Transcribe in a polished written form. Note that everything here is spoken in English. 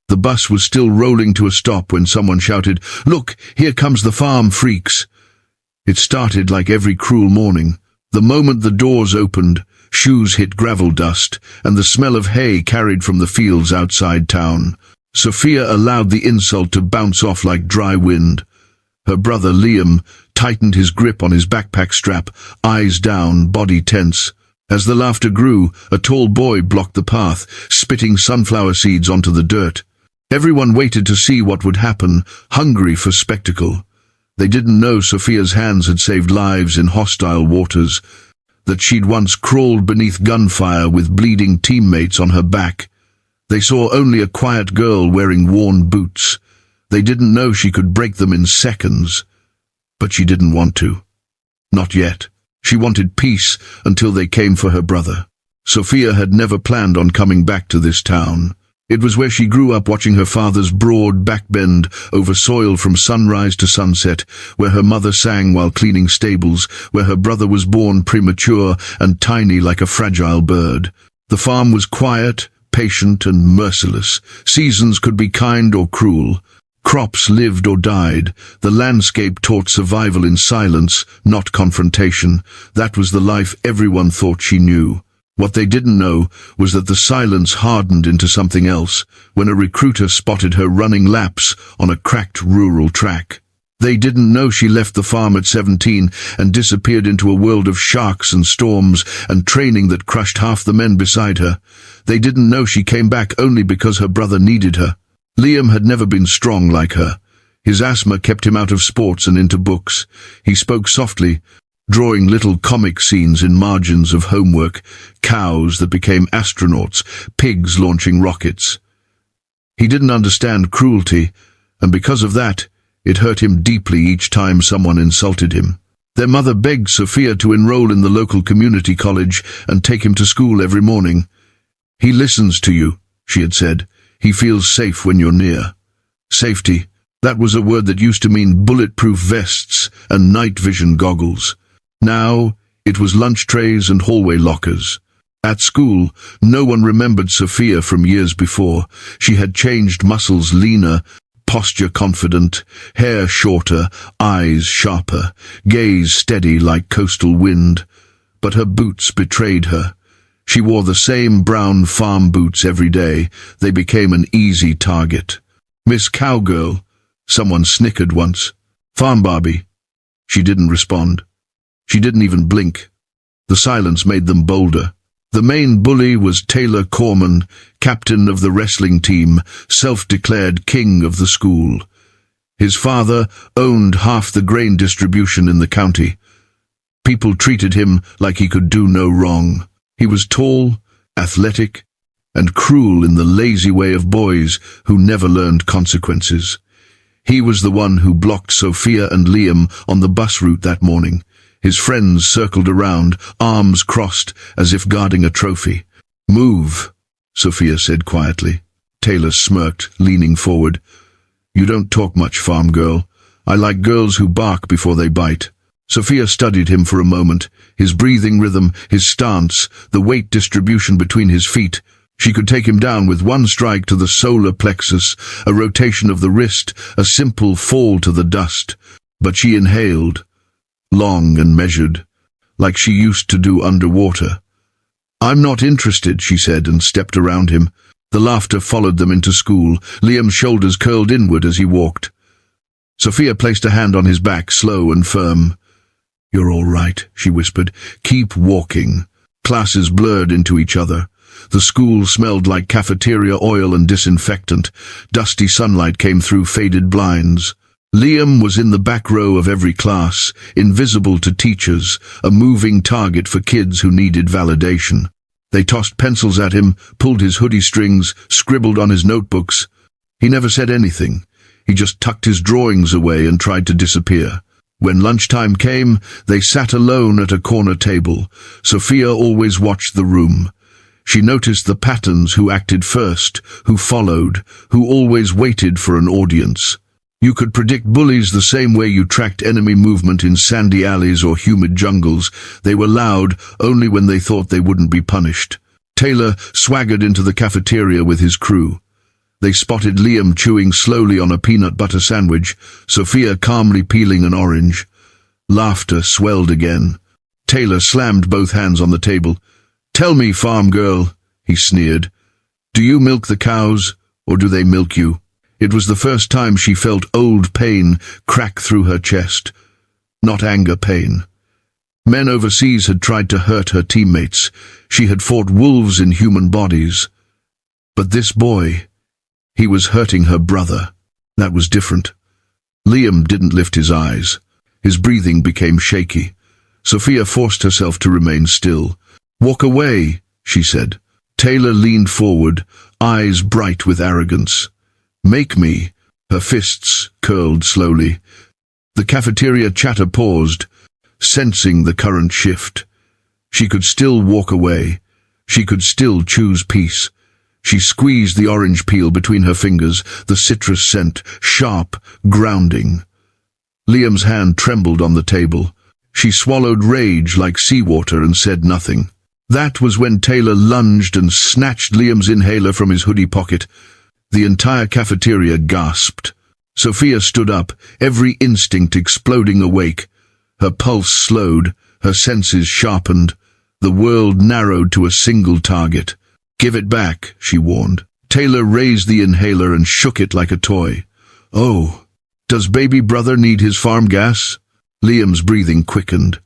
The bus was still rolling to a stop when someone shouted, "Look, here comes the farm freaks." It started like every cruel morning. The moment the doors opened, shoes hit gravel dust, and the smell of hay carried from the fields outside town. Sophia allowed the insult to bounce off like dry wind. Her brother Liam tightened his grip on his backpack strap, eyes down, body tense. As the laughter grew, a tall boy blocked the path, spitting sunflower seeds onto the dirt. Everyone waited to see what would happen, hungry for spectacle. They didn't know Sophia's hands had saved lives in hostile waters, that she'd once crawled beneath gunfire with bleeding teammates on her back. They saw only a quiet girl wearing worn boots. They didn't know she could break them in seconds. But she didn't want to. Not yet. She wanted peace until they came for her brother. Sophia had never planned on coming back to this town. It was where she grew up, watching her father's broad back bend over soil from sunrise to sunset, where her mother sang while cleaning stables, where her brother was born premature and tiny like a fragile bird. The farm was quiet, patient, and merciless. Seasons could be kind or cruel. Crops lived or died. The landscape taught survival in silence, not confrontation. That was the life everyone thought she knew. What they didn't know was that the silence hardened into something else when a recruiter spotted her running laps on a cracked rural track. They didn't know she left the farm at 17 and disappeared into a world of sharks and storms and training that crushed half the men beside her. They didn't know she came back only because her brother needed her. Liam had never been strong like her. His asthma kept him out of sports and into books. He spoke softly, drawing little comic scenes in margins of homework, cows that became astronauts, pigs launching rockets. He didn't understand cruelty, and because of that, it hurt him deeply each time someone insulted him. Their mother begged Sophia to enroll in the local community college and take him to school every morning. "He listens to you," she had said. "He feels safe when you're near." Safety, that was a word that used to mean bulletproof vests and night vision goggles. Now, it was lunch trays and hallway lockers. At school, no one remembered Sophia from years before. She had changed, muscles leaner, posture confident, hair shorter, eyes sharper, gaze steady like coastal wind. But her boots betrayed her. She wore the same brown farm boots every day. They became an easy target. "Miss Cowgirl," someone snickered once. "Farm Barbie." She didn't respond. She didn't even blink. The silence made them bolder. The main bully was Taylor Corman, captain of the wrestling team, self-declared king of the school. His father owned half the grain distribution in the county. People treated him like he could do no wrong. He was tall, athletic, and cruel in the lazy way of boys who never learned consequences. He was the one who blocked Sophia and Liam on the bus route that morning. His friends circled around, arms crossed, as if guarding a trophy. "Move," Sophia said quietly. Taylor smirked, leaning forward. "You don't talk much, farm girl. I like girls who bark before they bite." Sophia studied him for a moment, his breathing rhythm, his stance, the weight distribution between his feet. She could take him down with one strike to the solar plexus, a rotation of the wrist, a simple fall to the dust. But she inhaled, long and measured, like she used to do underwater. "I'm not interested," she said, and stepped around him. The laughter followed them into school. Liam's shoulders curled inward as he walked. Sophia placed a hand on his back, slow and firm. "You're all right," she whispered. "Keep walking." Classes blurred into each other. The school smelled like cafeteria oil and disinfectant. Dusty sunlight came through faded blinds. Liam was in the back row of every class, invisible to teachers, a moving target for kids who needed validation. They tossed pencils at him, pulled his hoodie strings, scribbled on his notebooks. He never said anything. He just tucked his drawings away and tried to disappear. When lunchtime came, they sat alone at a corner table. Sophia always watched the room. She noticed the patterns: who acted first, who followed, who always waited for an audience. You could predict bullies the same way you tracked enemy movement in sandy alleys or humid jungles. They were loud only when they thought they wouldn't be punished. Taylor swaggered into the cafeteria with his crew. They spotted Liam chewing slowly on a peanut butter sandwich, Sophia calmly peeling an orange. Laughter swelled again. Taylor slammed both hands on the table. "Tell me, farm girl," he sneered. "Do you milk the cows, or do they milk you?" It was the first time she felt old pain crack through her chest. Not anger pain. Men overseas had tried to hurt her teammates. She had fought wolves in human bodies. But this boy, he was hurting her brother. That was different. Liam didn't lift his eyes. His breathing became shaky. Sophia forced herself to remain still. "Walk away," she said. Taylor leaned forward, eyes bright with arrogance. "Make me." Her fists curled slowly. The cafeteria chatter paused, sensing the current shift. She could still walk away. She could still choose peace. She squeezed the orange peel between her fingers, the citrus scent, sharp, grounding. Liam's hand trembled on the table. She swallowed rage like seawater and said nothing. That was when Taylor lunged and snatched Liam's inhaler from his hoodie pocket. The entire cafeteria gasped. Sophia stood up, every instinct exploding awake. Her pulse slowed, her senses sharpened. The world narrowed to a single target. "Give it back," she warned. Taylor raised the inhaler and shook it like a toy. "Oh, does baby brother need his farm gas?" Liam's breathing quickened.